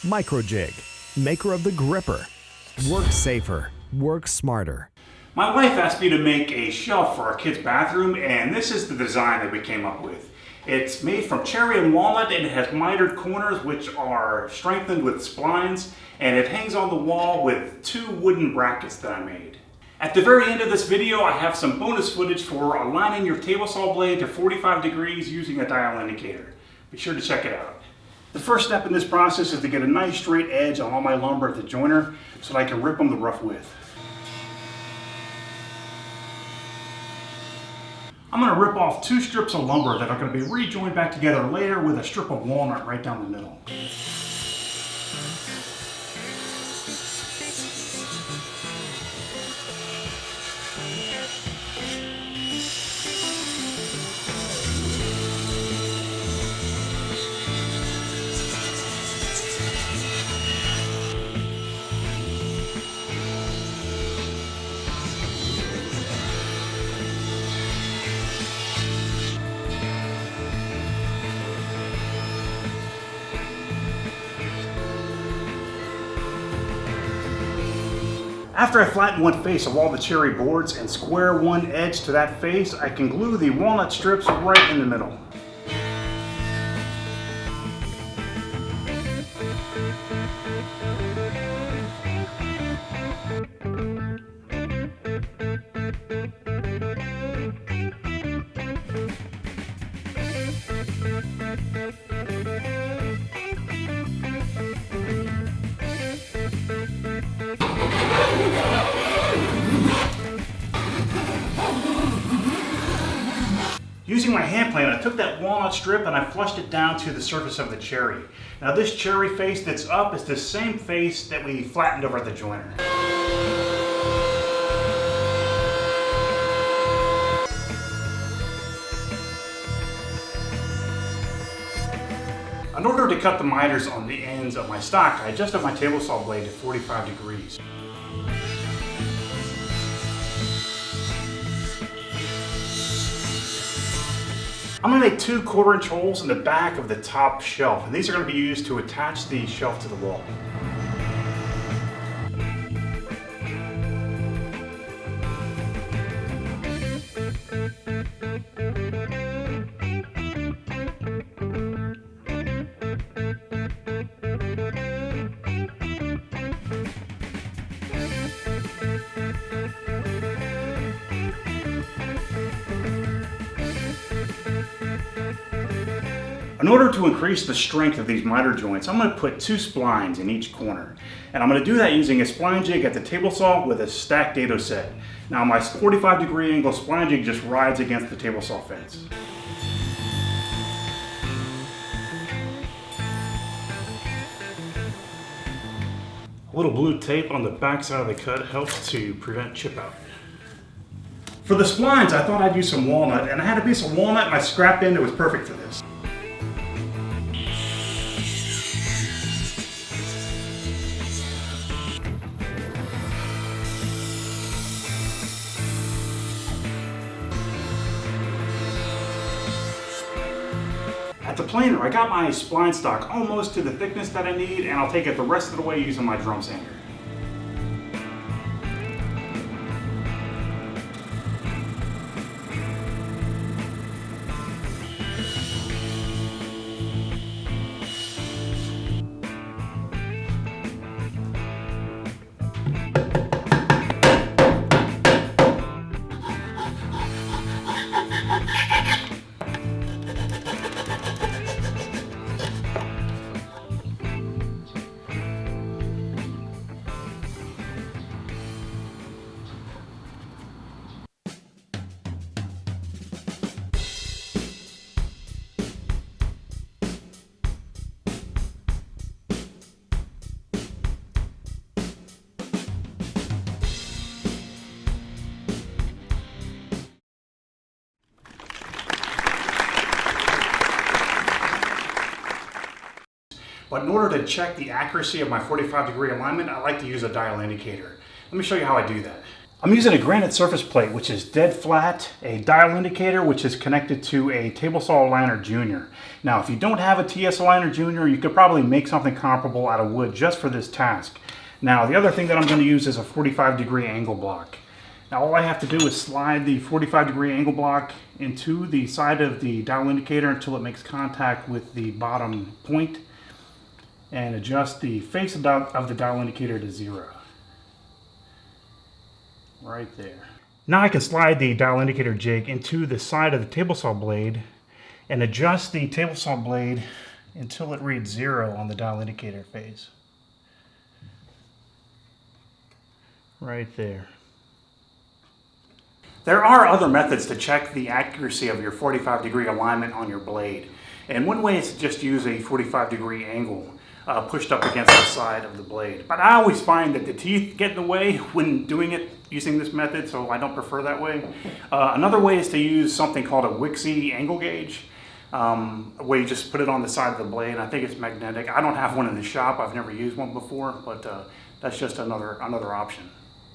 Microjig, maker of the gripper. Work safer, work smarter. My wife asked me to make a shelf for our kids' bathroom, and this is the design that we came up with. It's made from cherry and walnut, and it has mitered corners which are strengthened with splines, and it hangs on the wall with 2 wooden brackets that I made. At the very end of this video, I have some bonus footage for aligning your table saw blade to 45 degrees using a dial indicator. Be sure to check it out. The first step in this process is to get a nice straight edge on all my lumber at the joiner so that I can rip them the rough width. I'm going to rip off 2 strips of lumber that are going to be rejoined back together later with a strip of walnut right down the middle. After I flatten one face of all the cherry boards and square one edge to that face, I can glue the walnut strips right in the middle. Using my hand plane, I took that walnut strip and I flushed it down to the surface of the cherry. Now this cherry face that's up is the same face that we flattened over at the joiner. In order to cut the miters on the ends of my stock, I adjusted my table saw blade to 45 degrees. I'm going to make 2 1/4-inch holes in the back of the top shelf, and these are going to be used to attach the shelf to the wall. In order to increase the strength of these miter joints, I'm going to put 2 splines in each corner. And I'm going to do that using a spline jig at the table saw with a stacked dado set. Now my 45-degree angle spline jig just rides against the table saw fence. A little blue tape on the back side of the cut helps to prevent chip out. For the splines, I thought I'd use some walnut, and I had a piece of walnut and I scrapped in that was perfect for this. At the planer, I got my spline stock almost to the thickness that I need, and I'll take it the rest of the way using my drum sander. But in order to check the accuracy of my 45-degree alignment, I like to use a dial indicator. Let me show you how I do that. I'm using a granite surface plate, which is dead flat, a dial indicator, which is connected to a table saw aligner junior. Now, if you don't have a TS aligner junior, you could probably make something comparable out of wood just for this task. Now, the other thing that I'm going to use is a 45-degree angle block. Now, all I have to do is slide the 45-degree angle block into the side of the dial indicator until it makes contact with the bottom point and adjust the face of the dial indicator to 0. Right there. Now I can slide the dial indicator jig into the side of the table saw blade and adjust the table saw blade until it reads 0 on the dial indicator phase. Right there. There are other methods to check the accuracy of your 45-degree alignment on your blade. And one way is to just use a 45-degree angle pushed up against the side of the blade. But I always find that the teeth get in the way when doing it using this method, so I don't prefer that way. Another way is to use something called a Wixie angle gauge, where you just put it on the side of the blade. I think it's magnetic. I don't have one in the shop. I've never used one before, but that's just another option.